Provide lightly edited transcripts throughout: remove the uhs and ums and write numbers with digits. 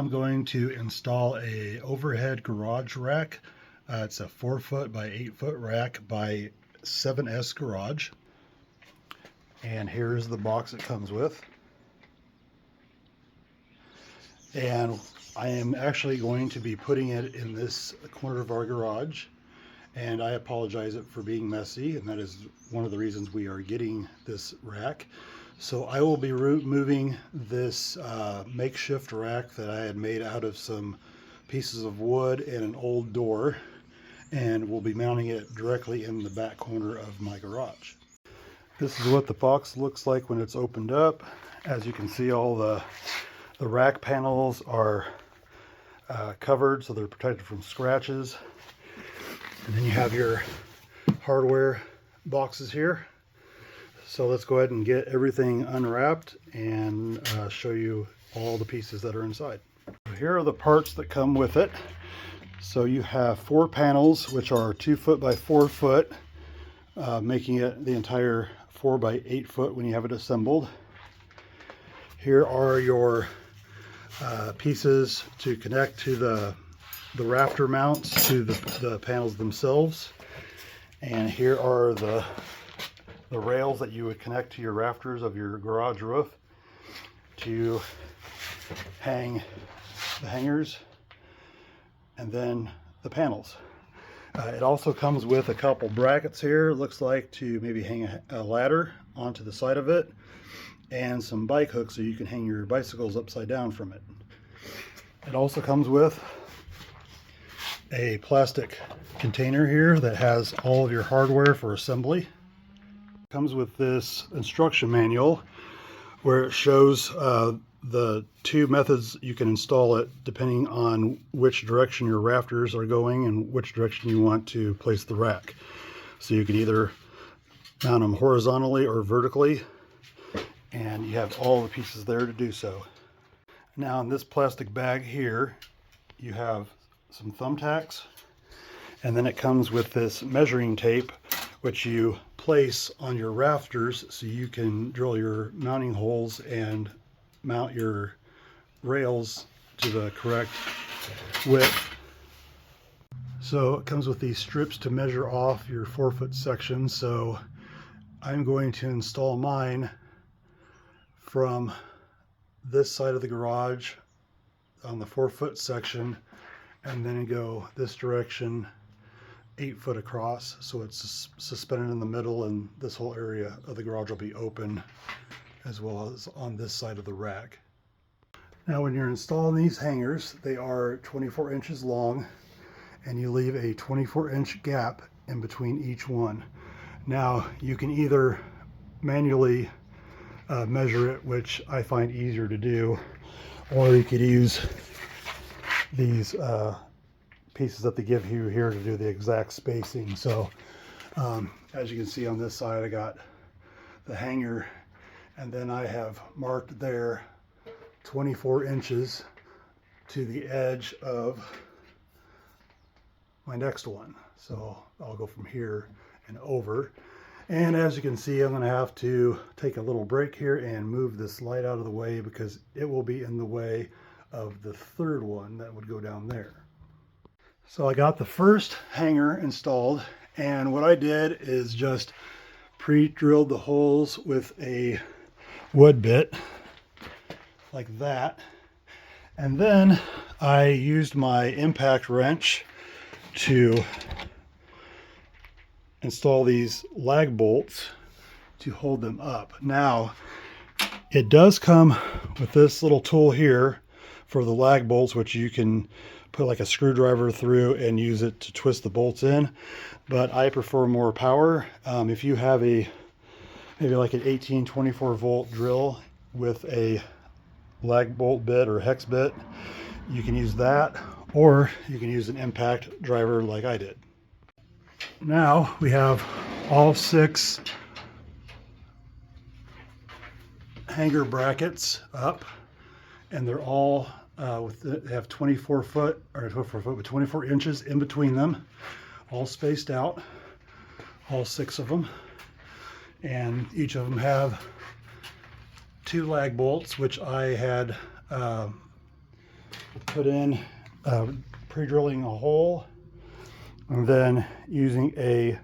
I'm going to install a overhead garage rack. It's a 4-foot by 8-foot rack by 7S Garage. And here's the box it comes with. And I am actually going to be putting it in this corner of our garage. And I apologize for being messy, and that is one of the reasons we are getting this rack. So I will be moving this makeshift rack that I had made out of some pieces of wood and an old door, and we'll be mounting it directly in the back corner of my garage. This is what the box looks like when it's opened up. As you can see, all the rack panels are covered, so they're protected from scratches. And then you have your hardware boxes here. So let's go ahead and get everything unwrapped and show you all the pieces that are inside. Here are the parts that come with it. So you have 4 panels, which are 2 foot by 4 foot, making it the entire 4 by 8 foot when you have it assembled. Here are your pieces to connect to the rafter mounts to the panels themselves. And here are the rails that you would connect to your rafters of your garage roof to hang the hangers and then the panels. It also comes with a couple brackets here, it looks like, to maybe hang a ladder onto the side of it, and some bike hooks so you can hang your bicycles upside down from it. It also comes with a plastic container here that has all of your hardware for assembly. Comes with this instruction manual where it shows the 2 methods you can install it depending on which direction your rafters are going and which direction you want to place the rack. So you can either mount them horizontally or vertically, and you have all the pieces there to do so. Now in this plastic bag here you have some thumbtacks, and then it comes with this measuring tape which you place on your rafters so you can drill your mounting holes and mount your rails to the correct width. So it comes with these strips to measure off your 4-foot section. So I'm going to install mine from this side of the garage on the 4-foot section, and then go this direction 8 foot across, so it's suspended in the middle, and this whole area of the garage will be open as well as on this side of the rack. Now when you're installing these hangers, they are 24 inches long, and you leave a 24-inch gap in between each one. Now you can either manually measure it, which I find easier to do, or you could use these pieces that they give you here to do the exact spacing. So as you can see on this side, I got the hanger, and then I have marked there 24 inches to the edge of my next one. So I'll go from here and over. And as you can see, I'm going to have to take a little break here and move this light out of the way because it will be in the way of the third one that would go down there. So I got the first hanger installed, and what I did is just pre-drilled the holes with a wood bit like that, and then I used my impact wrench to install these lag bolts to hold them up. Now it does come with this little tool here for the lag bolts, which you can put like a screwdriver through and use it to twist the bolts in, but I prefer more power. If you have maybe like an 24 volt drill with a lag bolt bit or hex bit, you can use that, or you can use an impact driver like I did. Now we have all 6 hanger brackets up, and they're all they have 24 foot with 24 inches in between them, all spaced out, all 6 of them, and each of them have 2 lag bolts, which I had put in, pre-drilling a hole, and then using a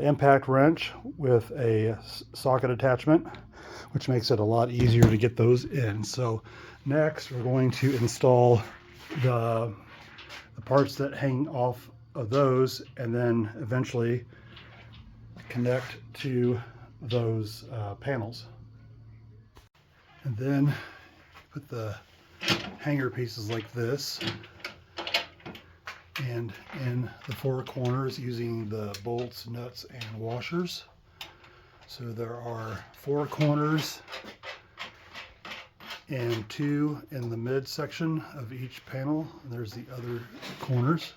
impact wrench with a socket attachment, which makes it a lot easier to get those in. So next we're going to install the parts that hang off of those, and then eventually connect to those panels. And then put the hanger pieces like this, and in the four corners using the bolts, nuts, and washers. So there are 4 corners and 2 in the mid section of each panel. And there's the other corners.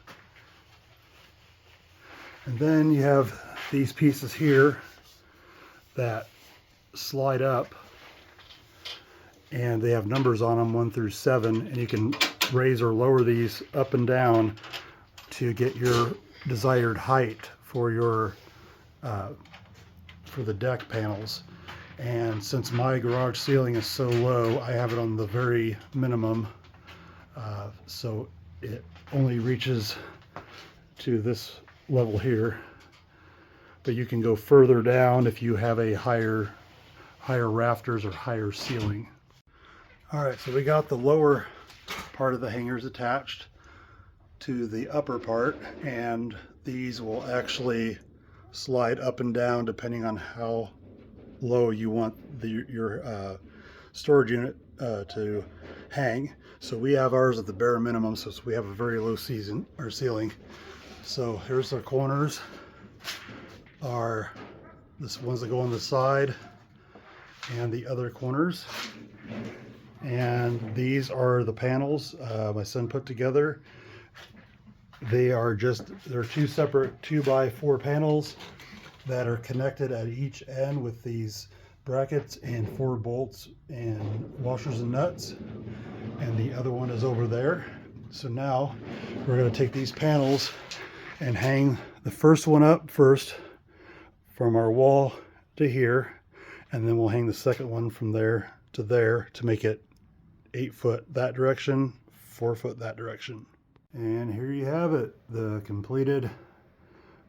And then you have these pieces here that slide up, and they have numbers on them, 1 through 7, and you can raise or lower these up and down to get your desired height for your for the deck panels. And since my garage ceiling is so low, I have it on the very minimum, so it only reaches to this level here, but you can go further down if you have a higher rafters or higher ceiling. All right, so we got the lower part of the hangers attached to the upper part, and these will actually slide up and down depending on how low you want your storage unit to hang. So we have ours at the bare minimum, so we have a very low ceiling. So here's our corners, are this ones that go on the side, and the other corners. And these are the panels my son put together. They're 2 separate 2x4 panels that are connected at each end with these brackets and 4 bolts and washers and nuts. And the other one is over there. So now we're going to take these panels and hang the first one up first from our wall to here, and then we'll hang the second one from there to make it 8 foot that direction, 4 foot that direction. And here you have it, the completed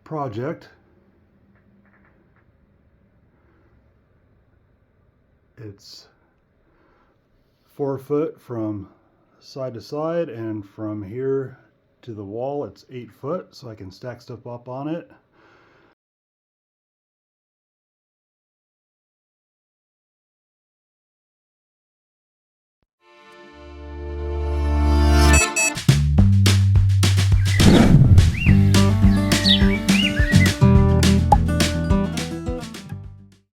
project. It's 4 foot from side to side, and from here to the wall it's 8 foot, so I can stack stuff up on it.